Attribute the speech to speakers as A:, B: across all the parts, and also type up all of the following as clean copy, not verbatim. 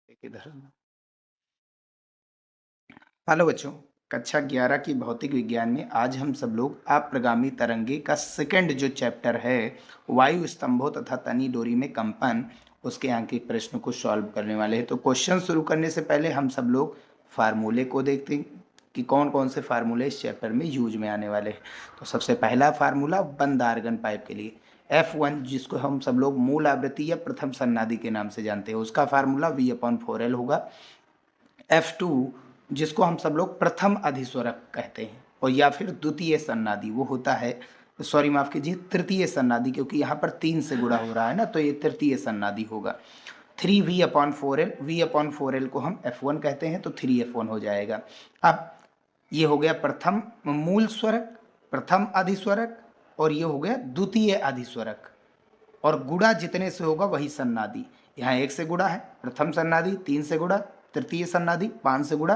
A: इधर। हेलो बच्चों, कक्षा 11 की भौतिक विज्ञान में आज हम सब लोग अप्रगामी तरंगे का सेकंड जो चैप्टर है, वायु स्तंभों तथा तनी डोरी में कंपन, उसके आंकिक प्रश्न को सॉल्व करने वाले हैं। तो क्वेश्चन शुरू करने से पहले हम सब लोग फार्मूले को देखते हैं कि कौन कौन से फार्मूले इस चैप्टर में यूज में आने वाले हैं। तो सबसे पहला फार्मूला बंद आर्गन पाइप के लिए F1, जिसको हम सब लोग मूल आवृत्ति या प्रथम सन्नादि के नाम से जानते हैं, उसका फार्मूला V/4L होगा। F2, जिसको हम सब लोग प्रथम अधिस्वरक कहते हैं और या फिर द्वितीय सन्नादि, वो होता है, सॉरी माफ कीजिए, तृतीय सन्नादि, क्योंकि यहाँ पर 3 से गुणा हो रहा है ना, तो ये तृतीय सन्नादि होगा। 3V/4L, V/4L को हम F1 कहते हैं, तो 3F1 हो जाएगा। अब ये हो गया प्रथम मूल स्वरक, प्रथम अधिस्वरक, और ये हो गया द्वितीय अधिस्वरक, और गुणा जितने से होगा वही सन्नादि। यहाँ 1 से गुणा है प्रथम सन्नादि, 3 से गुणा तृतीय सन्नादि, 5 से गुणा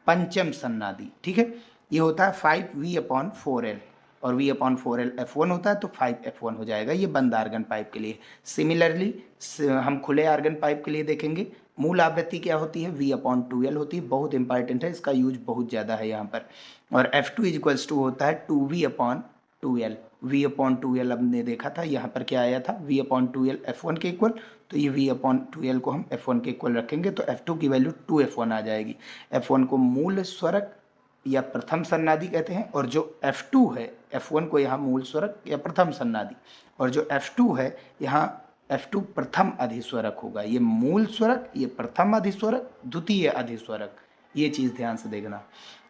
A: पंचम सन्नादि। ठीक है, ये होता है 5V/4L, और V/4L F1 होता है, तो 5F1 हो जाएगा। ये बंद आर्गन पाइप के लिए। सिमिलरली हम खुले आर्गन पाइप के लिए देखेंगे। मूल आवृत्ति क्या होती है? V/2L होती है। बहुत इंपॉर्टेंट है, इसका यूज बहुत ज़्यादा है यहाँ पर। और F2 इक्वल्स टू होता है 2V/2L। V/2L हमने देखा था, यहाँ पर क्या आया था? V/2L F1 के इक्वल, तो ये V/2L को हम F1 के इक्वल रखेंगे, तो F2 की वैल्यू 2F1 आ जाएगी। F1 को मूल स्वरक या प्रथम सन्नादि कहते हैं, और जो F2 है, F1 को यहाँ मूल स्वरक या प्रथम सन्नादि, और जो F2 है यहाँ F2 प्रथम अधिस्वरक होगा। ये मूल स्वरक, ये प्रथम अधिस्वरक, द्वितीय अधिस्वरक, ये चीज़ ध्यान से देखना।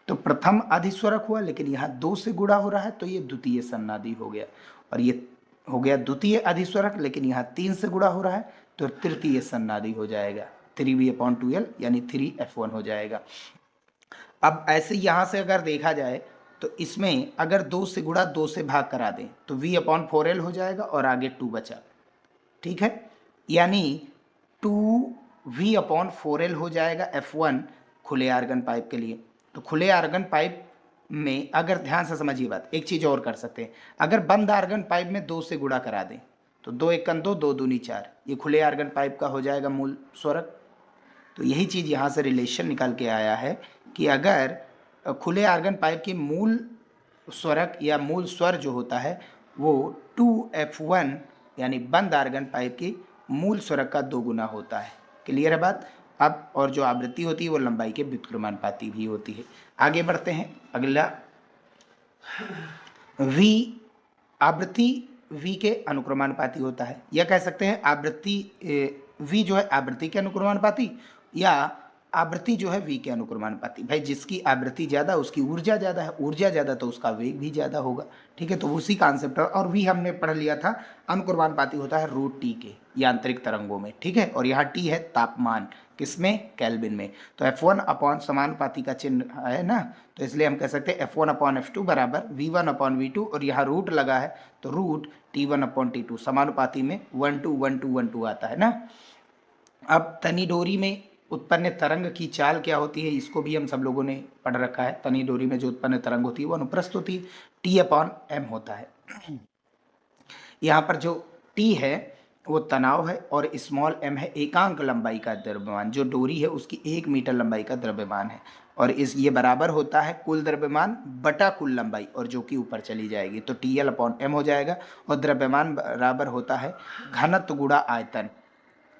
A: तो प्रथम अधिस्वरक हुआ, लेकिन यहाँ 2 से गुणा हो रहा है, तो ये द्वितीय सन्नादि हो गया। और ये हो गया द्वितीय अधिस्वरक, लेकिन यहाँ 3 से गुणा हो रहा है, तो तृतीय सन्नादि हो जाएगा। 3V/2L यानी 3F1 हो जाएगा। अब ऐसे यहाँ से अगर देखा जाए तो इसमें अगर 2 से गुणा 2 से भाग करा दें तो V/4L हो जाएगा, और आगे 2 बचा। ठीक है, यानी 2V/4L हो जाएगा F1 खुले आर्गन पाइप के लिए। तो खुले आर्गन पाइप में अगर ध्यान से समझिए बात, एक चीज़ और कर सकते हैं। अगर बंद आर्गन पाइप में 2 से गुणा करा दें तो 2 × 2 2 दूनी 4, ये खुले आर्गन पाइप का हो जाएगा मूल स्वरक। तो यही चीज़ यहाँ से रिलेशन निकल के आया है कि अगर खुले आर्गन पाइप की मूल स्वरक या मूल स्वर जो होता है वो 2F1 यानी बंद आर्गन पाइप की मूल स्वरक का 2 गुना होता है। क्लियर है बात? अब और जो आवृत्ति होती है वो लंबाई के व्युत्क्रमानुपाती भी होती है। आगे बढ़ते हैं। अगला V, आवृत्ति V के अनुक्रमानुपाती होता है, या कह सकते हैं आवृत्ति V जो है आवृत्ति के अनुक्रमानुपाती, या आवृत्ति जो है V के अनुक्रमानुपाती। भाई जिसकी आवृत्ति ज़्यादा उसकी ऊर्जा ज़्यादा है, ऊर्जा ज़्यादा तो उसका वेग भी ज़्यादा होगा। ठीक है, तो उसी कॉन्सेप्ट है। और V हमने पढ़ लिया था अनुक्रमानुपाती होता है √T के यांत्रिक तरंगों में। ठीक है, और यहाँ T है तापमान, किसमें? केल्विन में। तो F1 अपॉन समानुपाती का चिन्ह है ना, तो इसलिए हम कह सकते हैं F1/F2 बराबर V1/V2, और यहाँ रूट लगा है तो रूट T1/T2, समानुपाती में 1:1:1:2 आता है ना। अब तनी डोरी में उत्पन्न तरंग की चाल क्या होती है, इसको भी हम सब लोगों ने पढ़ रखा है। तनी डोरी में जो उत्पन्न तरंग होती है वो अनुप्रस्थ होती है, T/M होता है। यहाँ पर जो T है वो तनाव है, और स्मॉल m है एकांक लंबाई का द्रव्यमान। जो डोरी है उसकी 1 मीटर लंबाई का द्रव्यमान है, और ये बराबर होता है कुल द्रव्यमान बटा कुल लंबाई, और जो कि ऊपर चली जाएगी, तो TL/M हो जाएगा। और द्रव्यमान बराबर होता है घनत्व गुणा आयतन,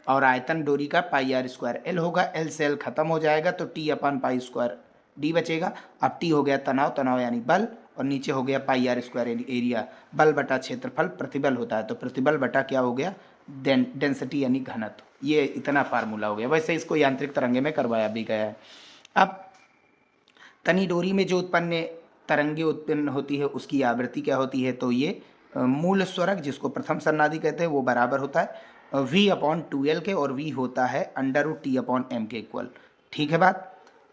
A: और आयतन डोरी का πr² होगा। L से L खत्म हो जाएगा, तो T/π² D बचेगा। अब T हो गया तनाव, तनाव यानी बल, और नीचे हो गया πr² एरिया, बल बटा क्षेत्रफल प्रतिबल होता है, तो प्रतिबल बटा क्या हो गया? डेंसिटी यानी घनत्व। ये इतना फार्मूला हो गया। वैसे इसको यांत्रिक तरंगे में करवाया भी गया है। अब तनी डोरी में जो तरंगे उत्पन्न होती है उसकी आवृत्ति क्या होती है, तो ये मूल स्वरक जिसको प्रथम सन्नादि कहते हैं वो बराबर होता है V/2L के, और V होता है √T/M के इक्वल। ठीक है बात?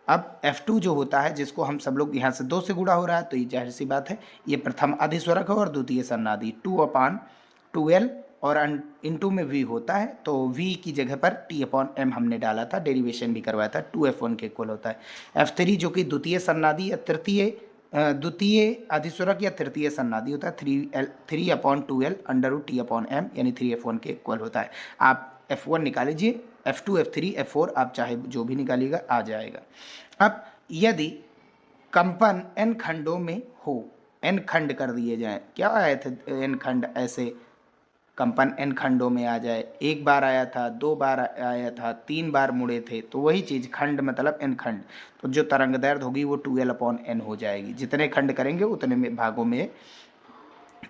A: अब F2 जो होता है, जिसको हम सब लोग यहाँ से 2 से गुणा हो रहा है, तो ये जाहिर सी बात है ये प्रथम अधिस्वरक है, और द्वितीय सन्नादि 2/2L, और इंटू में V होता है, तो V की जगह पर T/M हमने डाला था, डेरिवेशन भी करवाया था, 2F1 के इक्वल होता है। F3 जो कि द्वितीय सन्नादि या द्वितीय अधिस्वरक या तृतीय सन्नादि होता है, 3/2L √T/M यानी 3F1 के इक्वल होता है। आप F1 निकाल लीजिए, F2 F3 F4 आप चाहे जो भी निकालिएगा आ जाएगा। अब यदि कंपन n खंडों में हो, n खंड कर दिए जाएं, क्या आए थे n खंड, ऐसे कंपन n खंडों में आ जाए, एक बार आया था, दो बार आया था, 3 बार मुड़े थे, तो वही चीज खंड मतलब n खंड, तो जो तरंग दैर्ध्य होगी वो 2l/n हो जाएगी। जितने खंड करेंगे उतने में भागों में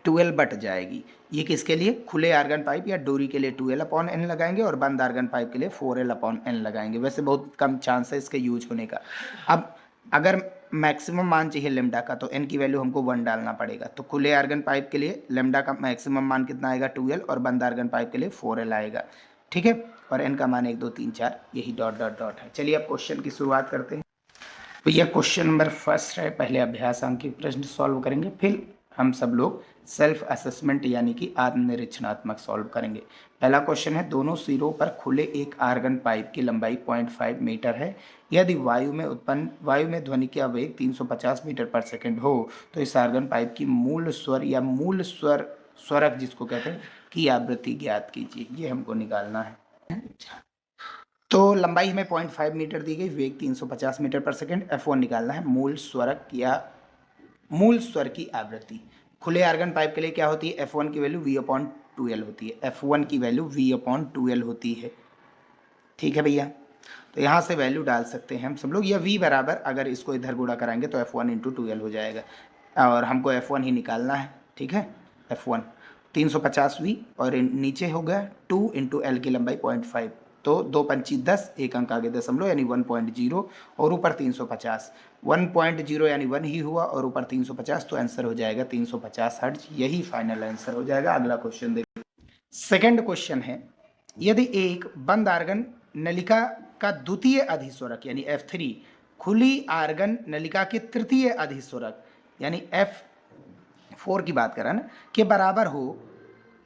A: 2l बट जाएगी। ये किसके लिए, खुले आर्गन पाइप या डोरी के लिए 2l/n लगाएंगे और बंद आर्गन पाइप के लिए 4l/n लगाएंगे। वैसे बहुत कम चांस है इसके यूज होने का। अब अगर मैक्सिमम मान चाहिए लेमडा का तो n की वैल्यू हमको 1 डालना पड़ेगा। तो खुले आर्गन पाइप के लिए लेमडा का मैक्सिमम मान कितना आएगा 2l और बंद आर्गन पाइप के लिए 4l आएगा। ठीक है, और n का मान 1 2 3 4 यही डॉट डॉट डॉट है। चलिए अब क्वेश्चन की शुरुआत करते हैं। तो यह क्वेश्चन नंबर फर्स्ट है। पहले अभ्यास अंक के प्रश्न सॉल्व करेंगे, फिर हम सब लोग सेल्फ असेसमेंट यानी कि आत्मनिरीक्षणात्मक सॉल्व करेंगे। पहला क्वेश्चन है, दोनों सिरों पर खुले एक आर्गन पाइप की लंबाई 0.5 मीटर है। यदि वायु में ध्वनि का वेग 350 मीटर पर सेकंड हो तो इस आर्गन पाइप की मूल स्वर या मूल स्वरक जिसको कहते हैं की आवृत्ति ज्ञात कीजिए। ये हमको निकालना है। तो लंबाई हमें 0.5 मीटर दी गई, वेग 350 मीटर पर सेकंड, F1 निकालना है, मूल स्वरक या मूल स्वर की आवृत्ति। खुले आर्गन पाइप के लिए क्या होती है, F1 की वैल्यू V/2L होती है, F1 की वैल्यू V/2L होती है। ठीक है भैया, तो यहाँ से वैल्यू डाल सकते हैं हम सब लोग, या V बराबर, अगर इसको इधर गुणा कराएंगे तो F1 × 2L हो जाएगा, और हमको F1 ही निकालना है। ठीक है, F1 350V और नीचे हो गया 2 × L की लंबाई 0.5, तो 2 पंची 10, एक अंक आगे दशमलव यानी 1.0 और ऊपर 350, 1.0 यानी 1 ही हुआ और ऊपर 350, तो आंसर हो जाएगा 350 हर्ट्ज। यही फाइनल आंसर हो जाएगा। अगला क्वेश्चन देखिए। सेकंड क्वेश्चन है, यदि एक बंद आर्गन नलिका का द्वितीय अधिस्वरक यानी F3 खुली आर्गन नलिका के तृतीय अधिस्वरक यानी F4 की बात करें ना के बराबर हो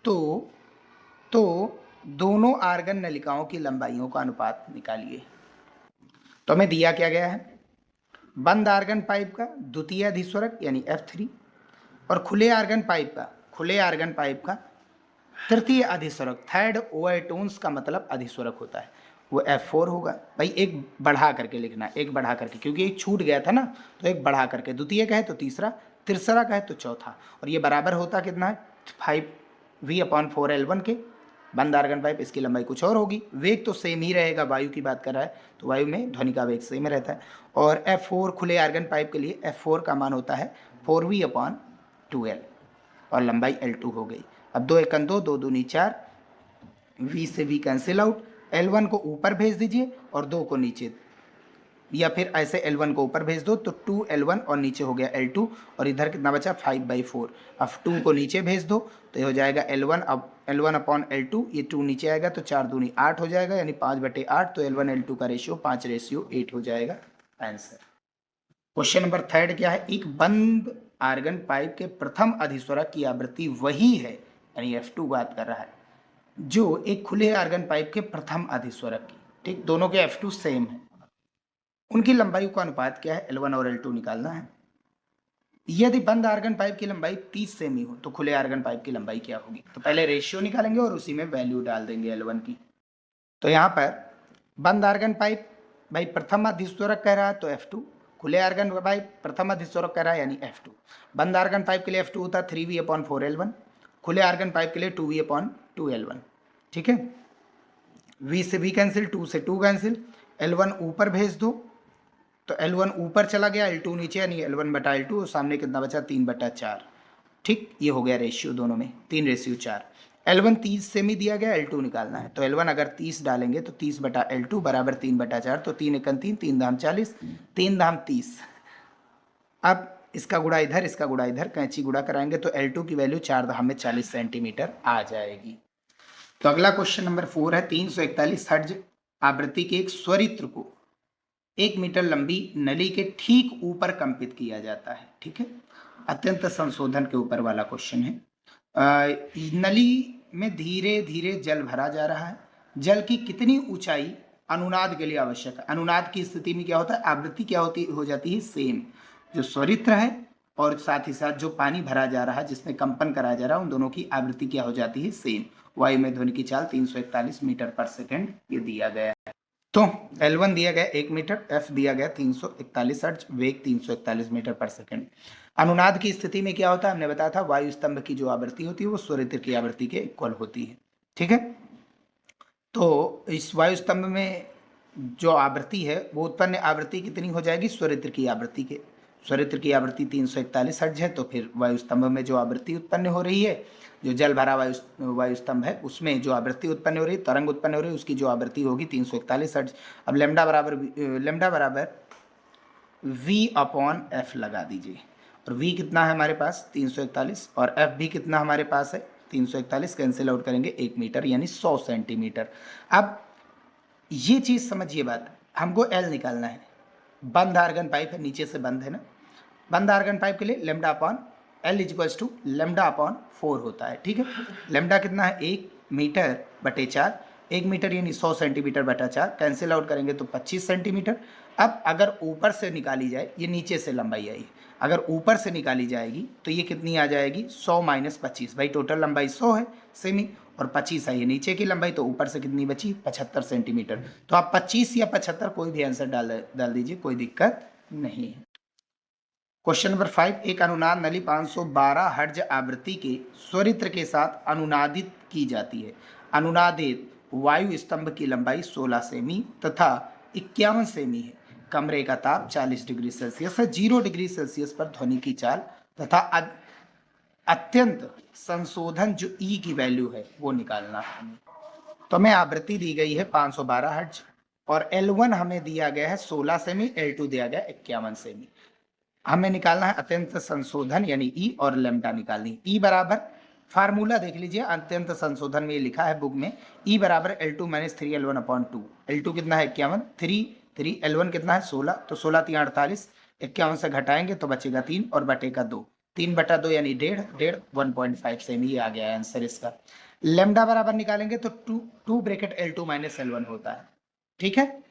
A: तो दोनों आर्गन नलिकाओं की लंबाइयों का अनुपात निकालिए। तो हमें दिया क्या गया है, बंद आर्गन पाइप का द्वितीय अधिस्वरक यानी F3 और खुले आर्गन पाइप का तृतीय अधिस्वरक, थर्ड ओवरटोन्स का मतलब अधिस्वरक होता है, वो F4 होगा। भाई एक बढ़ा करके लिखना, एक बढ़ा करके, क्योंकि एक छूट गया था ना, तो एक बढ़ा करके, द्वितीय का है तो तीसरा, तीसरा का है तो चौथा, और ये बराबर होता कितना है 5V/4L1 के। बंद आर्गन पाइप, इसकी लंबाई कुछ और होगी, वेग तो सेम ही रहेगा, वायु की बात कर रहा है तो वायु में ध्वनि का वेग सेम रहता है। और F4 खुले आर्गन पाइप के लिए F4 का मान होता है 4V/2L और लंबाई L2 हो गई। अब 2 एकन 2, 2 दूनी 4, V से V कैंसिल आउट, L1 को ऊपर भेज दीजिए और 2 को नीचे, या फिर ऐसे L1 को ऊपर भेज दो तो 2L1 और नीचे हो गया L2, और इधर कितना बचा 5/4। अब 2 को नीचे भेज दो तो ये हो जाएगा L1, अब L1/L2, ये 2 नीचे आएगा तो 4 दूनी 8 हो जाएगा यानी 5/8, तो L1L2 का रेशियो 5:8 हो जाएगा आंसर। क्वेश्चन नंबर थर्ड क्या है, एक बंद आर्गन पाइप के प्रथम अधिस्वरक की आवृत्ति वही है, यानी F2 बात कर रहा है, जो एक खुले आर्गन पाइप के प्रथम अधिस्वरक की। ठीक, दोनों के F2 सेम है, उनकी लंबाई का अनुपात क्या है, L1 और L2 निकालना है। यदि बंद आर्गन पाइप की लंबाई 30 सेमी हो तो खुले आर्गन पाइप की लंबाई क्या होगी। तो पहले रेशियो निकालेंगे और उसी में वैल्यू डाल देंगे L1 की। तो यहाँ पर बंद आर्गन पाइप भाई प्रथम अधिस्वरक कह रहा है तो F2, खुले आर्गन पाइप प्रथम अधिस्वरक कह रहा है यानी F2। बंद आर्गन पाइप के लिए F2 होता है 3V/4L1, खुले आर्गन पाइप के लिए 2V/2L1। ठीक है, V से V कैंसिल, 2 से 2 कैंसिल, L1 ऊपर भेज दो तो L1 ऊपर चला गया, L2 नीचे, यानी L1/L2, और सामने कितना बचा 3/4। ठीक, ये हो गया रेशियो दोनों में 3:4। L1 30 सेमी दिया गया, L2 निकालना है, तो L1 अगर 30 डालेंगे तो 30/L2 बराबर 3/4, तो 3 एकन 3, 3 दाम 40, 3 दाम 30। अब इसका गुणा इधर, इसका गुणा इधर, कैंची गुणा कराएंगे तो L2 की वैल्यू 4 दाम में 40 सेंटीमीटर आ जाएगी। तो अगला क्वेश्चन नंबर 4 है, 341 हर्ट्ज आवृत्ति के एक स्वरित्र को 1 मीटर लंबी नली के ठीक ऊपर कंपित किया जाता है। ठीक है, अत्यंत संशोधन के ऊपर वाला क्वेश्चन है। नली में धीरे धीरे जल भरा जा रहा है, जल की कितनी ऊंचाई अनुनाद के लिए आवश्यक है। अनुनाद की स्थिति में क्या होता है, आवृत्ति क्या हो जाती है सेम, जो स्वरित्र है और साथ ही साथ जो पानी भरा जा रहा है जिसमें कंपन कराया जा रहा है, उन दोनों की आवृत्ति क्या हो जाती है सेम। वायु में ध्वनि की चाल 341 मीटर पर सेकंड ये दिया गया है। तो L1 दिया गया 1 मीटर, F दिया गया 341 हर्ट्ज, वेग 341 मीटर पर सेकंड। अनुनाद की स्थिति में क्या होता है, हमने बताया था वायु स्तंभ की जो आवृत्ति होती है वो स्वरित्र की आवृत्ति के इक्वल होती है। ठीक है, तो इस वायु स्तंभ में जो आवृत्ति है वो उत्पन्न आवृत्ति कितनी हो जाएगी, स्वरित्र की आवृत्ति के, स्वरित्र की आवृत्ति 341 हर्ट्ज है, तो फिर वायु स्तंभ में जो आवृत्ति उत्पन्न हो रही है, जो जल भरा वायु स्तंभ है उसमें जो आवृत्ति उत्पन्न हो रही है, तरंग उत्पन्न हो रही है, उसकी जो आवृत्ति होगी 341 हर्ट्ज। अब लेमडा बराबर v अपॉन एफ लगा दीजिए, और v कितना है हमारे पास 341, और f भी कितना हमारे पास है 341, कैंसिल आउट करेंगे 1 मीटर यानी 100 सेंटीमीटर। अब ये चीज समझिए बात, हमको L निकालना है, बंद आर्गन पाइप है, नीचे से बंद है ना, बंद आर्गन पाइप के लिए lambda upon L equals to lambda upon 4 होता है। ठीक है, लेमडा कितना है 1 मीटर बटे 4, 1 मीटर यानी 100 सेंटीमीटर बटा 4, कैंसिल आउट करेंगे तो 25 सेंटीमीटर। अब अगर ऊपर से निकाली जाए, ये नीचे से लंबाई आई, अगर ऊपर से निकाली जाएगी तो ये कितनी आ जाएगी 100 माइनस 25, भाई टोटल लंबाई 100 है सेमी, और 25 है ये नीचे की लंबाई, तो ऊपर से कितनी बची 75 सेंटीमीटर। तो आप 25 या 75 कोई भी आंसर डाल दीजिए, कोई दिक्कत नहीं है। क्वेश्चन नंबर 5, एक अनुनाद नली 512 हर्ट्ज आवृत्ति के स्वरित्र के साथ अनुनादित की जाती है। अनुनादित वायु स्तंभ की लंबाई 16 सेमी तथा 51 सेमी है। कमरे का ताप 40 डिग्री सेल्सियस है। 0 डिग्री सेल्सियस पर ध्वनि की चाल तथा अत्यंत संशोधन जो ई की वैल्यू है वो निकालना है। तो हमें आवृत्ति दी गई है 512 हर्ट्ज, और L1 हमें दिया गया है 16 सेमी, L2 दिया गया 51 सेमी। हमें निकालना है अत्यंत संशोधन यानी ई, और लेमडा निकालनी। ई बराबर, फार्मूला देख लीजिए, अत्यंत संशोधन में लिखा है बुक में, ई बराबर L2 minus 3L1 upon 2। L2 कितना है 51, 3 L1 कितना है 16, तो 16 3 48, 51 से घटाएंगे तो बचेगा 3 और बटे का 2, 3 बटा 2 यानी 1.5, 1.5 सेमी, ये आ गया आंसर इसका। लेमडा बराबर निकालेंगे तो 2 ब्रैकेट L2 माइनस L1 होता है। ठीक है,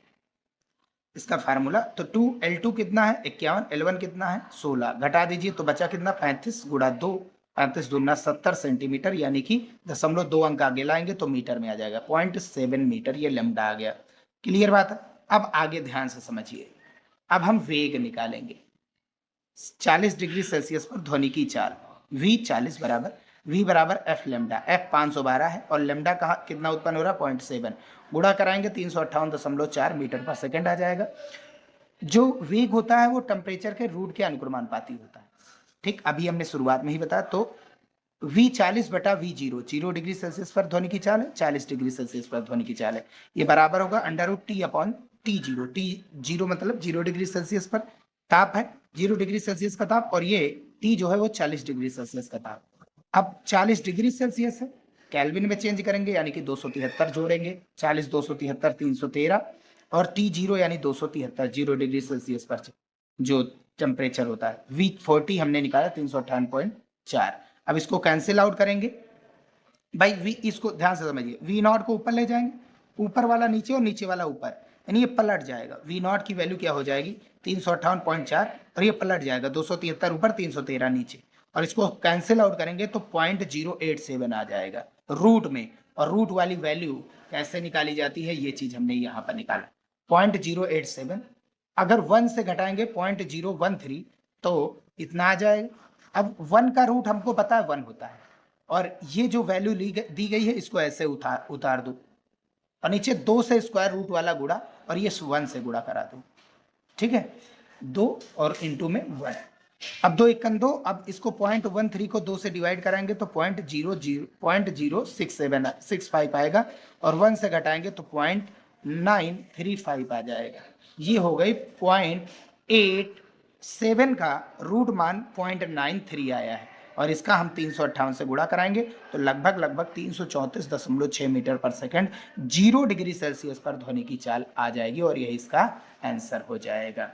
A: इसका फार्मूला, तो 2L2 कितना है 51, L1 कितना है 16, घटा दीजिए तो बचा कितना 35 गुणा 2, 35 दूना 70 सेंटीमीटर, यानी कि 0.2 अंक आगे लाएंगे तो मीटर में आ जाएगा, 0.7 मीटर, ये लेमडा आ गया। क्लियर बात है। अब आगे ध्यान से समझिए, अब हम वेग निकालेंगे। 40 डिग्री सेल्सियस पर ध्वनि की चाल V बराबर F लेमडा, F 512 है और लेमडा कहाँ कितना उत्पन्न हो रहा है 0.7, गुणा कराएंगे 358.4 मीटर पर सेकंड आ जाएगा। जो वेग होता है वो टेम्परेचर के रूट के अनुक्रमानुपाती होता है। ठीक, अभी हमने शुरुआत में ही बताया। तो V 40 बटा V 0 डिग्री सेल्सियस पर ध्वनि की चाल है, 40 डिग्री सेल्सियस पर ध्वनि की चाल है, ये बराबर होगा √T अपॉन T0। T0 मतलब 0 डिग्री सेल्सियस पर ताप है, 0 डिग्री सेल्सियस का ताप, और ये T जो है वो 40 डिग्री सेल्सियस का ताप। अब 40 डिग्री सेल्सियस है, केल्विन में चेंज करेंगे यानी कि 273 जोड़ेंगे, 40 273 313, और T0 यानी 273 0 डिग्री सेल्सियस पर जो टेम्परेचर होता है। V40 हमने निकाला 358.4। अब इसको कैंसिल आउट करेंगे भाई, V इसको ध्यान से समझिए, V0 को ऊपर ले जाएंगे, ऊपर वाला नीचे और नीचे वाला ऊपर, यानी ये पलट जाएगा। V0 की वैल्यू क्या हो जाएगी 358.4, और ये पलट जाएगा 273 ऊपर 313 नीचे, और इसको कैंसिल आउट करेंगे तो 0.087 आ जाएगा रूट में। और रूट वाली वैल्यू कैसे निकाली जाती है ये चीज हमने यहाँ पर निकाला, 0.087। अगर 1 से घटाएंगे 0.013 तो इतना आ जाएगा। अब 1 का रूट हमको पता है 1 होता है, और ये जो वैल्यू दी गई है इसको ऐसे उतार दो, और नीचे 2 से स्क्वायर रूट वाला गुणा, और ये 1 से गुणा करा दो। ठीक है, 2 और इंटू में 1। अब 2 1 2, अब इसको 0.13 को 2 से डिवाइड कराएंगे तो 0.065 आएगा, और 1 से घटाएंगे तो 0.935 आ जाएगा। ये हो गई 0.87 का रूट मान 0.93 आया है, और इसका हम 358 से गुणा कराएंगे तो लगभग 334.6 मीटर पर सेकंड 0 डिग्री सेल्सियस पर ध्वनि की चाल आ जाएगी, और यही इसका आंसर हो जाएगा।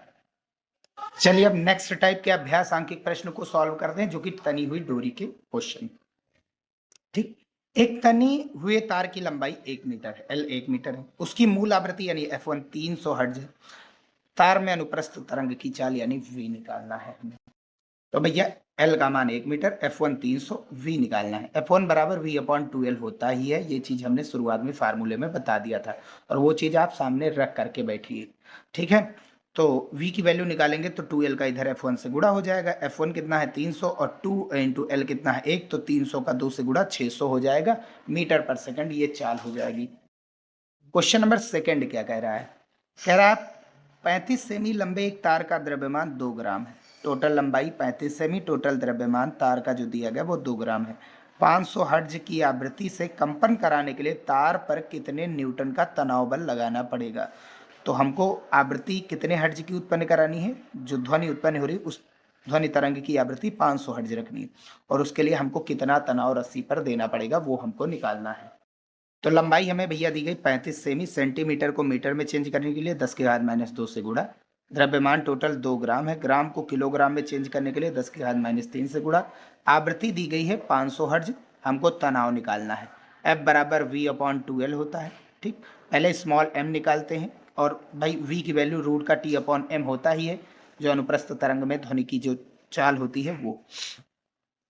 A: चलिए अब नेक्स्ट टाइप के अभ्यास आंकिक प्रश्न को सॉल्व करते हैं, जो कि तनी हुई डोरी के क्वेश्चन। ठीक, एक तनी हुए तार की लंबाई 1 मीटर है, L 1 मीटर है, उसकी मूल आवृत्ति यानी F1 300 हर्ट्ज है। तार में अनुप्रस्थ तरंग की चाल यानी V निकालना है हमें। तो भैया L का मान 1 मीटर, F1 300, V निकालना है। F1 बराबर V/2L होता ही है, ये चीज हमने शुरुआत में फार्मूले में बता दिया था और वो चीज आप सामने रख करके बैठिए, ठीक है। तो V की वैल्यू निकालेंगे तो 2L का इधर F1 से गुणा हो जाएगा। F1 कितना है 300 और 2 इंटू L कितना है 1, तो 300 का 2 से गुणा 600 हो जाएगा मीटर पर सेकंड, ये चाल हो जाएगी। क्वेश्चन नंबर सेकंड क्या कह रहा है, कह रहा है 35 सेमी लंबे एक तार का द्रव्यमान 2 ग्राम है। टोटल लंबाई 35 सेमी, टोटल द्रव्यमान तार का जो दिया गया वो 2 ग्राम है। 500 हर्ट्ज की आवृत्ति से कंपन कराने के लिए तार पर कितने न्यूटन का तनाव बल लगाना पड़ेगा। तो हमको आवृत्ति कितने हर्ट्ज की उत्पन्न करानी है, जो ध्वनि उत्पन्न हो रही है उस ध्वनि तरंग की आवृत्ति 500 हर्ट्ज रखनी है और उसके लिए हमको कितना तनाव रस्सी पर देना पड़ेगा वो हमको निकालना है। तो लंबाई हमें भैया दी गई 35 सेमी, सेंटीमीटर को मीटर में चेंज करने के लिए 10 की घात -2 से गुणा। द्रव्यमान टोटल 2 ग्राम है, ग्राम को किलोग्राम में चेंज करने के लिए 10 की घात -3 से गुणा। आवृत्ति दी गई है 500 हर्ट्ज, हमको तनाव निकालना है। F बराबर V/2L होता है, ठीक। पहले स्मॉल m निकालते हैं और भाई V की वैल्यू रूट का T/m होता ही है, जो अनुप्रस्थ तरंग में ध्वनि की जो चाल होती है वो।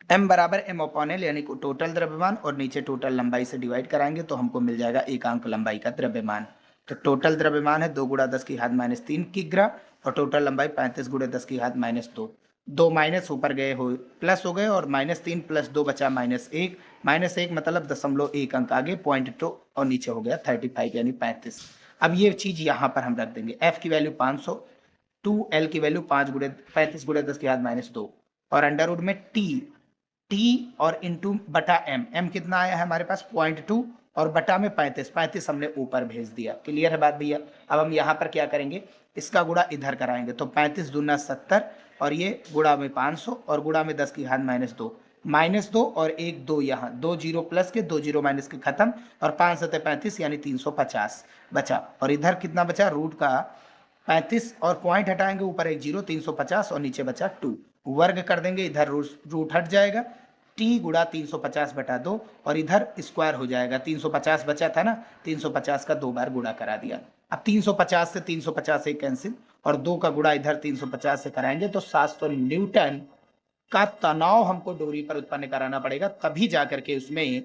A: m बराबर m/l यानी टोटल द्रव्यमान और नीचे टोटल लंबाई से डिवाइड कराएंगे तो हमको मिल जाएगा एकांक लंबाई का द्रव्यमान। तो टोटल द्रव्यमान है 2 गुणा 10 की घात -3 किग्रा और टोटल लंबाई 35 गुणा 10 की घात -2। 2 माइनस ऊपर गए हो प्लस हो गए और -3 + 2 बचा -1, -1 मतलब 0.1 अंक आगे 0.2 और नीचे हो गया 35 यानी 35। अब ये चीज यहाँ पर हम रख देंगे। F की वैल्यू 500, 2L की वैल्यू 35 गुणा 10 की घात -2 और अंडर रूट में T और इंटू बटा M कितना आया है हमारे पास 0.2 और बटा में 35 हमने ऊपर भेज दिया। क्लियर है बात भैया। अब हम यहाँ पर क्या करेंगे, इसका गुणा इधर कराएंगे तो 35 दूना 70 और ये गुणा में 500 और गुणा में 10 की घात -2 और 1 2 यहाँ 2 जीरो प्लस के 2 जीरो माइनस के खत्म और 5 7 35 यानी 350 बचा और इधर कितना बचा रूट का 35 और पॉइंट हटाएंगे ऊपर एक जीरो 350 और नीचे बचा 2, वर्ग कर देंगे इधर रूट हट जाएगा t गुणा 350 बटा 2 और इधर स्क्वायर हो जाएगा। 350 बचा था ना, 350 का 2 बार गुणा करा दिया। अब 350 से 350 से कैंसिल और 2 का गुणा इधर 350 से कराएंगे तो 700 न्यूटन का तनाव हमको डोरी पर उत्पन्न कराना पड़ेगा, तभी जाकर के उसमें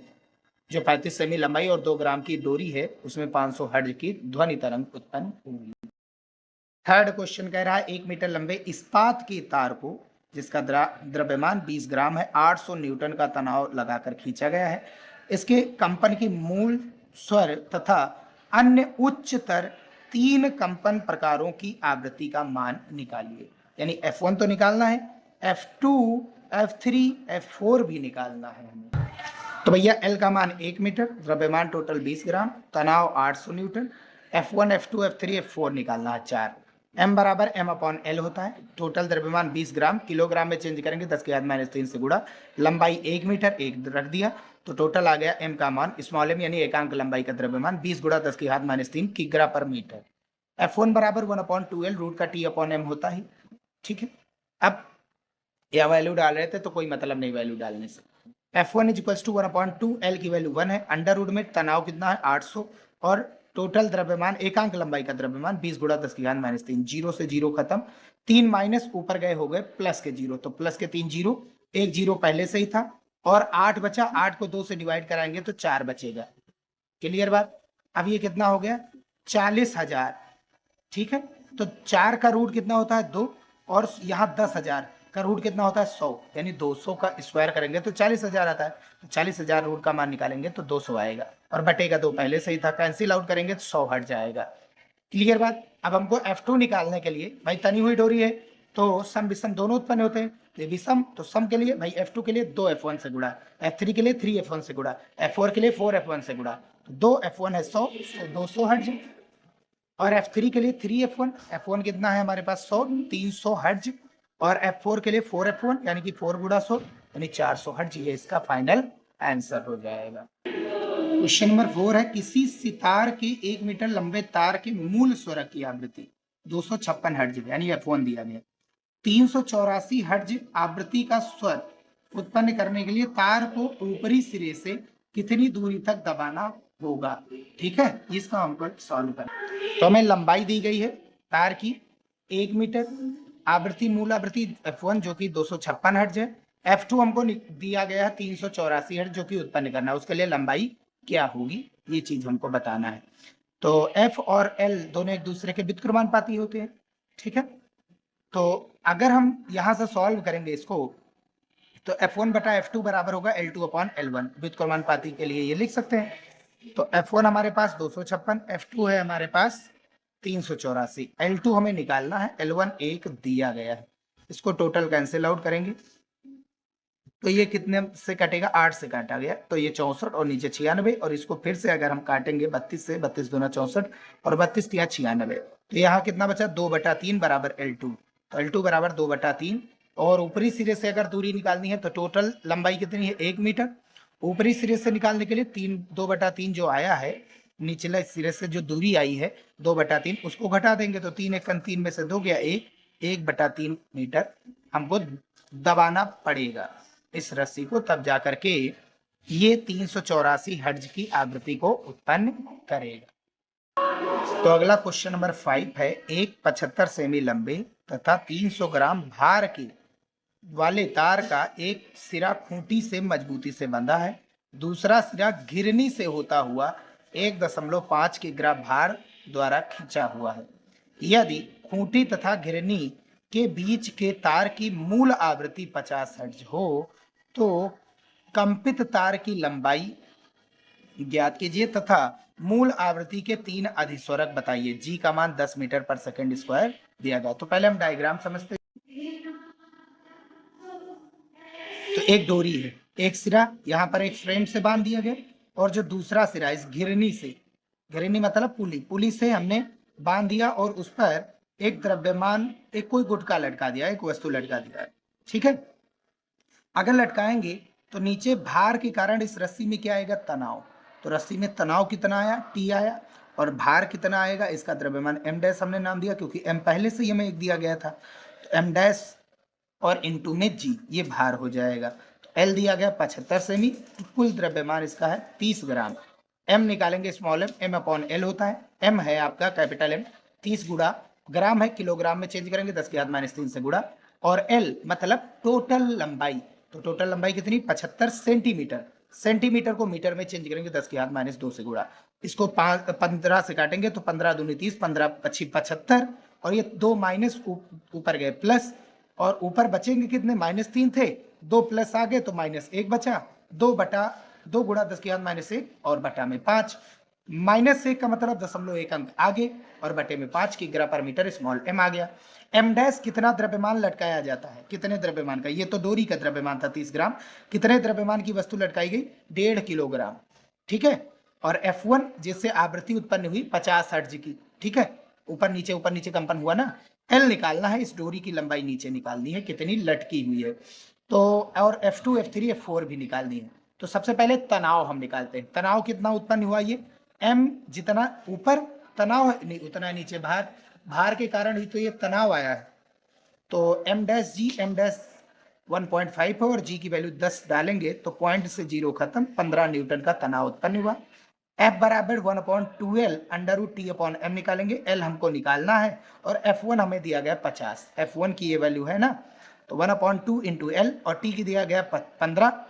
A: जो 35 सेमी लंबाई और 2 ग्राम की डोरी है उसमें 500 हर्ट्ज की ध्वनि तरंग उत्पन्न होगी। थर्ड क्वेश्चन कह रहा है 1 मीटर लंबे इस्पात की तार को जिसका द्रव्यमान 20 ग्राम है 800 न्यूटन का तनाव लगाकर खींचा गया है। इसके कंपन की मूल स्वर तथा अन्य उच्चतर 3 कंपन प्रकारों की आवृत्ति का मान निकालिए। यानी F1 तो निकालना है, F2, F3, F4 भी निकालना है हमें। तो भैया L का मान 1 मीटर, द्रव्यमान टोटल 20 ग्राम, तनाव 800 Newton, F1, F2, F3, F4 निकालना है 4। M बराबर M/L होता है, टोटल द्रव्यमान 20 ग्राम, किलोग्राम में चेंज करेंगे 10 की घात -3 से गुणा, लंबाई 1 मीटर 1 रख दिया तो टोटल आ गया M का मान स्मॉल m यानी एकांक लंबाई का द्रव्यमान 20 गुणा 10 की घात -3 किग्रा पर मीटर। F1 बराबर 1/2L रूट का T/m होता ही, ठीक है। अब यह वैल्यू डाल रहे थे तो कोई मतलब नहीं वैल्यू डालने से। F1 = 1/2L की वैल्यू 1 है, अंडर रूट में तनाव कितना है 800 और टोटल द्रव्यमान एकांक लंबाई का द्रव्यमान 20 गुणा 10 की घात -3, जीरो से जीरो खत्म, 3 माइनस ऊपर गए हो गए प्लस के जीरो, तो प्लस के 3 जीरो, एक जीरो पहले से ही था और 8 बचा, 8 को 2 से डिवाइड कराएंगे तो 4 बचेगा। क्लियर बात। अब ये कितना हो गया 40,000, ठीक है। तो 4 का रूट कितना होता है 2 और यहाँ 10,000 का रूट कितना होता है 100, यानी 200 का स्क्वायर करेंगे तो 40,000 आता है। तो 40,000 रूट का मान निकालेंगे तो 200 आएगा और बटेगा 2 पहले से ही था, कैंसिल आउट करेंगे तो 100 हट जाएगा। क्लियर बात। अब हमको F2 निकालने के लिए भाई तनी हुई डोरी है तो सम विषम दोनों उत्पन्न होते हैं, ये विषम तो सम के लिए भाई F2 के लिए 2 F1 से गुणा, F3 के लिए 3 F1 से गुणा, F4 के लिए 4 F1 से गुणा, तो 2 F1 है 100, 200 हर्ट्ज और F3 के लिए 3 F1, F1 कितना है हमारे पास 100, 300 हर्ट्ज और F4 के लिए 4 F1 यानी कि 4 गुणा 100 यानी 400 हर्ट्ज। ये इसका फाइनल आंसर हो जाएगा। क्वेश्चन नंबर 4 है किसी सितार के 1 मीटर लंबे तार के मूल स्वर की आवृत्ति 256 हर्ट्ज यानी F1 दिया गया, 384 हर्ट्ज आवृत्ति का स्वर उत्पन्न करने के लिए तार को ऊपरी सिरे से कितनी दूरी तक दबाना होगा। ठीक है, इसका हमको सॉल्व करना। तो हमें लंबाई दी गई है तार की 1 मीटर, आवृत्ति मूल आवृत्ति F1 जो कि 256 हर्ट्ज है, F2 हमको दिया गया है 384 हर्ट्ज जो कि उत्पन्न करना है, उसके लिए लंबाई क्या होगी ये चीज हमको बताना है। तो F और L दोनों एक दूसरे के व्युत्क्रमानुपाती होते हैं, ठीक है। तो अगर हम यहां से सॉल्व करेंगे इसको, तो F1 बटा F2 बराबर होगा L2 अपॉन L1, व्युत्क्रमानुपाती के लिए ये लिख सकते हैं। तो F1 हमारे पास 256, F2 है हमारे पास 384, L2 हमें निकालना है, L1 एक दिया गया है। इसको टोटल कैंसिल आउट करेंगे तो ये कितने से कटेगा, 8 से काटा गया तो ये 64 और नीचे 96, और इसको फिर से अगर हम काटेंगे 32 से, 32 दूना 64 और 32 तिया 96, तो यहाँ कितना बचा, 2/3 बराबर L2। तो L2 बराबर 2/3, और ऊपरी सिरे से अगर दूरी निकालनी है तो टोटल लंबाई कितनी है, 1 मीटर। ऊपरी सिरे से निकालने के लिए 2/3 जो आया है, निचले सिरे से जो दूरी आई है 2/3, उसको घटा देंगे तो 3 एकम 3 में से 2 गया 1, 1/3 मीटर हमको दबाना पड़ेगा इस रस्सी को, तब जाकर के ये 384 हर्ट्ज की आवृत्ति को उत्पन्न करेगा। तो अगला क्वेश्चन नंबर 5 है, एक 75 सेमी लंबे तथा 300 ग्राम भार के वाले तार का एक सिरा खूंटी से मजबूती से बंधा है, दूसरा सिरा घिरनी से होता हुआ 1.5 किग्रा भार द्वारा खींचा हुआ है। यदि खूंटी तथा घिरनी के बीच के तार की मूल आवृत्ति 50 हर्ट्ज हो तो कंपित तार की लंबाई ज्ञात कीजिए तथा मूल आवृत्ति के 3 अधिस्वरक बताइए। जी का मान 10 मीटर पर सेकंड स्क्वायर दिया गया। तो पहले हम डायग्राम समझते हैं। तो एक डोरी है, एक सिरा यहाँ पर एक फ्रेम से बांध दिया गया, और जो दूसरा सिरा इस घिरनी से, घिरनी मतलब पुली, पुली से हमने बांध दिया और उस पर एक द्रव्यमान, एक कोई गुटका लटका दिया, एक वस्तु लटका दिया है, ठीक है। अगर लटकाएंगे तो नीचे भार के कारण इस रस्सी में क्या आएगा, तनाव। तो रस्सी में तनाव कितना आया, T आया, और भार कितना आएगा, इसका द्रव्यमान m डैश हमने नाम दिया क्योंकि m पहले से ही हमें एक दिया गया था, तो m डैश और इनटू में g, ये भार हो जाएगा। तो L दिया गया 75 सेमी, कुल द्रव्यमान इसका है 30 ग्राम। m निकालेंगे स्मॉल m अपॉन L होता है, m है आपका कैपिटल M, 30 गुड़ा ग्राम है, किलोग्राम में चेंज करेंगे 10⁻³ से गुड़ा, और L मतलब टोटल लंबाई, तो टोटल लंबाई कितनी, 75 सेंटीमीटर, सेंटीमीटर को मीटर में चेंज करेंगे 10⁻² से गुड़ा। इसको 15 से काटेंगे तो 15 दूनी 30, 15 25 75, और ये 2 माइनस ऊपर गए प्लस, और ऊपर बचेंगे कितने, -3 थे, 2 प्लस आ गए तो -1 बचा, 2 गुणा 10⁻1 और बटा में 5, -1 का मतलब 0.1 अंक आगे, और बटे में 5 की ग्रा पर मीटर स्मॉल m आ गया। m डैश कितना द्रव्यमान लटकाया जाता है, कितने द्रव्यमान का, ये तो डोरी का द्रव्यमान था 30 ग्राम, कितने द्रव्यमान की वस्तु लटकाई गई, 1.5 किलोग्राम, ठीक है। और F1 जिससे आवृत्ति उत्पन्न हुई 50 हर्ट्ज की, ठीक है, ऊपर नीचे कंपन हुआ ना। L निकालना है, इस डोरी की लंबाई नीचे निकालनी है कितनी लटकी हुई है, तो और F2 F3 F4 भी निकालनी है। तो सबसे पहले तनाव हम निकालते हैं, तनाव कितना उत्पन्न हुआ, ये M जितना ऊपर तनाव है, नहीं उतना नीचे भार, भार के कारण ही तो ये तनाव आया है। तो m डैश जी, m डैश 1.5 है और g की वैल्यू 10 डालेंगे तो पॉइंट से 0 खत्म, 15 न्यूटन का तनाव उत्पन्न हुआ। F बराबर 1/2L under root T upon M निकालेंगे, L हमको निकालना है, और F1 हमें दिया गया 50, F1 की ये वैल्यू है ना, तो 1/2 इंटू L, और T की दिया गया 15,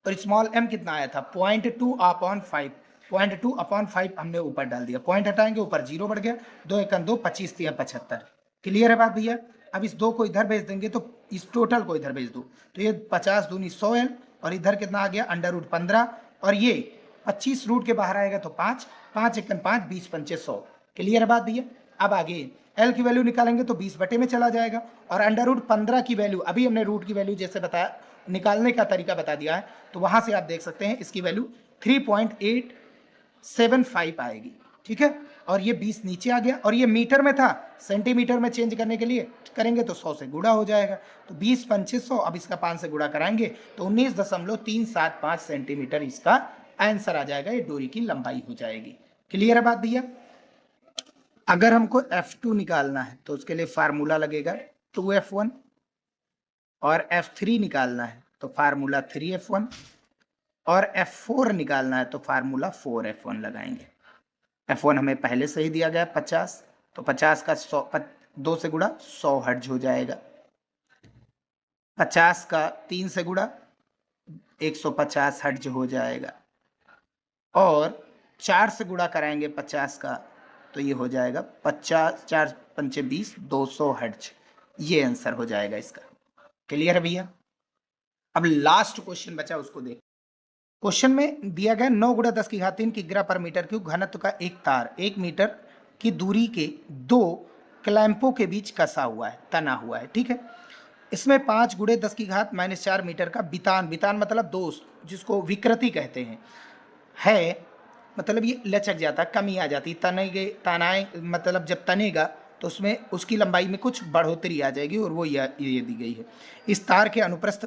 A: और स्मॉल m कितना आया था, 0.2/5, 0.2/5 हमने ऊपर डाल दिया, पॉइंट हटाएंगे ऊपर 0 बढ़ गया, 2 एकम 2, 25 तिया 75। क्लियर है बात भैया। अब इस 2 को इधर भेज देंगे तो इस टोटल को इधर भेज दो, तो ये 50 दूनी 100L, और इधर कितना आ गया अंडर रूट 15, और ये 25 रूट के बाहर आएगा तो 5, 5 एकम 5, 20 पंचे 100। क्लियर है बात भैया। अब आगे L की वैल्यू निकालेंगे तो 20 बटे में चला जाएगा, और अंडर रूट 15 की वैल्यू, अभी हमने रूट की वैल्यू जैसे बताया निकालने का तरीका बता दिया है, तो वहां से आप देख सकते हैं इसकी वैल्यू 3.875 आएगी, ठीक है। और ये 20 नीचे आ गया, और ये मीटर में था, सेंटीमीटर में चेंज करने के लिए करेंगे तो 100 से गुणा हो जाएगा, तो 20 पंचे 100, अब इसका 5 से गुणा कराएंगे तो 19.375 सेंटीमीटर इसका आंसर आ जाएगा, ये डोरी की लंबाई हो जाएगी। क्लियर है बात भैया। अगर हमको F2 निकालना है तो उसके लिए फार्मूला लगेगा 2F1, और F3 निकालना है तो फार्मूला 3F1, और F4 निकालना है तो फार्मूला 4F1 लगाएंगे। F1 हमें पहले से ही दिया गया 50, तो 50 का 100 2 से गुणा 100 हर्ट्ज हो जाएगा। 50 का 3 से गुणा 150 हर्ट्ज हो जाएगा, और 4 से गुणा कराएंगे 50 का तो ये हो जाएगा 50, 4 पंचे 20, 200 हर्ट्ज। ये आंसर हो जाएगा इसका। क्लियर है भैया? अब लास्ट क्वेश्चन बचा, उसको देख। क्वेश्चन में दिया गया 9 गुणा 10 की घात 3 किग्रा पर मीटर क्यूब घनत्व का एक तार 1 मीटर की दूरी के 2 क्लैंपों के बीच कसा हुआ है, तना हुआ है, ठीक है। इसमें 5 गुणे 10 की घात -4 मीटर का बितान, बितान मतलब दोस्त, जिसको विकृति कहते हैं, है, मतलब ये लचक जाता, कमी आ जाती, तनेगे तनाए, मतलब जब तनेगा तो उसमें उसकी लंबाई में कुछ बढ़ोतरी आ जाएगी, और वो ये दी गई है। इस तार के अनुप्रस्थ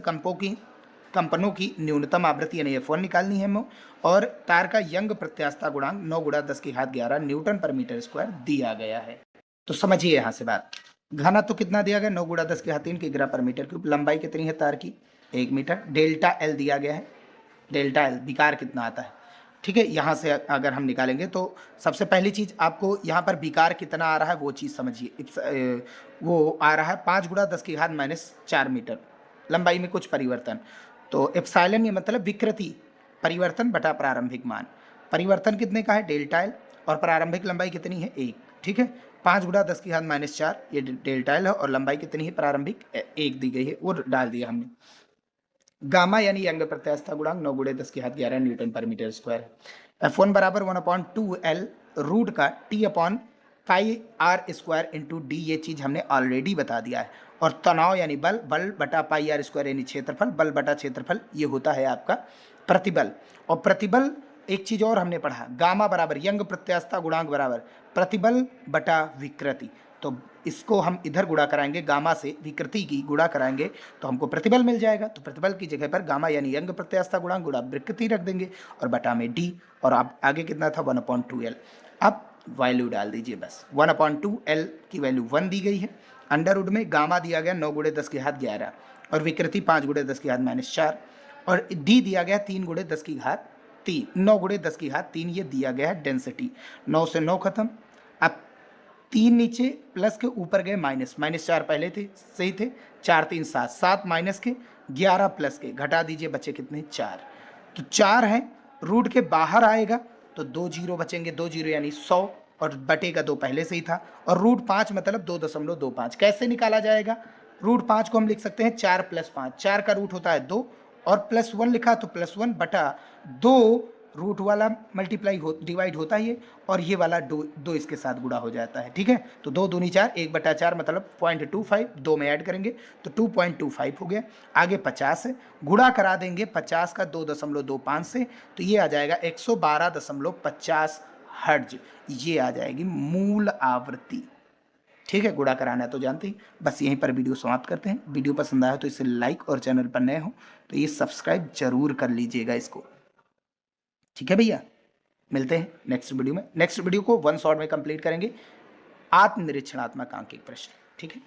A: कंपनों की न्यूनतम आवृत्ति यानी F1 निकालनी है हमें, और तार का यंग प्रत्यास्थता गुणांक 9 गुणा 10 की घात 11 न्यूटन पर मीटर स्क्वायर दिया गया है। तो समझिए यहाँ से बात, घनत्व तो कितना दिया गया, 9 गुणा 10 की घात 3 किग्रा पर मीटर क्यूब, लंबाई कितनी है तार की 1 मीटर, डेल्टा एल दिया गया है, डेल्टा एल विकार कितना आता है, ठीक है। यहाँ से अगर हम निकालेंगे तो सबसे पहली चीज आपको यहाँ पर विकार कितना आ रहा है वो चीज समझिए। वो आ रहा है 5 गुणा 10 की घात -4 मीटर, लंबाई में कुछ परिवर्तन, तो एप्सिलॉन ये मतलब विकृति, परिवर्तन बटा प्रारंभिक मान, परिवर्तन कितने का है डेल्टा एल, और प्रारंभिक लंबाई कितनी है 1, ठीक है। 5 गुणा 10 की घात -4 ये डेल्टा एल है, और लंबाई कितनी है प्रारंभिक 1 दी गई है, वो डाल दिया हमने। गामा यानी यंग प्रत्यास्थता गुणांक 9 गुणे 10 की घात 11 न्यूटन पर मीटर स्क्वायर है। F1 बराबर 1/2L रूट का T upon pi r square into d, ये चीज हमने ऑलरेडी बता दिया है। और तनाव यानी बल, बल बटा पाई आर स्क्वायर यानी क्षेत्रफल, बल बटा क्षेत्रफल ये होता है आपका प्रतिबल। और प्रतिबल एक चीज और हमने पढ़ा, गामा बराबर यंग प्रत्यास्थता गुणांक बराबर प्रतिबल बटा विकृति, तो इसको हम इधर गुणा कराएंगे, गामा से विकृति की गुणा कराएंगे तो हमको प्रतिबल मिल जाएगा। तो प्रतिबल की जगह पर गामा यानी यंग प्रत्यास्थता गुणांक गुणा विकृति रख देंगे, और बटा में डी, और आप आगे कितना था 1/2L। अब वैल्यू डाल दीजिए बस, 1/2L की वैल्यू 1 दी गई है, अंडर रूट में गामा दिया गया 9 गुणे 10 की घात 11, और विकृति 5 गुणे 10 की घात -4, और डी दिया गया 3 गुणे 10 की घात 3, 9 गुणे 10 की घात 3 ये दिया गया है डेंसिटी। 9 से 9 खत्म, अब 3 नीचे प्लस के ऊपर गए माइनस, -4 पहले थे सही थे, 4 3 7, 7 माइनस के 11 प्लस के, घटा दीजिए बचे कितने 4, तो 4 है, रूट के बाहर आएगा तो 2 जीरो बचेंगे, 2 जीरो यानी 100, और बटेगा 2 पहले से ही था, और रूट 5 मतलब 2.25, कैसे निकाला जाएगा, रूट 5 को हम लिख सकते हैं 4 + 5, 4 का रूट होता है 2, और +1 लिखा तो +1 बटा 2, रूट वाला मल्टीप्लाई डिवाइड होता ही है, और ये वाला 2 इसके साथ गुणा हो जाता है, ठीक है। तो 2 दूनी 4, 1/4 मतलब 0.25, 2 में ऐड करेंगे तो 2.25 हो गया। आगे 50 है, गुणा करा देंगे 50 का 2.25 से, तो ये आ जाएगा 112.50 हर्ट्ज, ये आ जाएगी मूल आवृत्ति, ठीक है। गुणा कराना है तो जानते ही। बस यहीं पर वीडियो समाप्त करते हैं। वीडियो पसंद आया तो इसे लाइक, और चैनल पर नए हो तो ये सब्सक्राइब जरूर कर लीजिएगा इसको, ठीक है भैया। मिलते हैं नेक्स्ट वीडियो में। नेक्स्ट वीडियो को 1 शॉट में कंप्लीट करेंगे, आत्मनिरीक्षणात्मक आंकिक प्रश्न, ठीक है।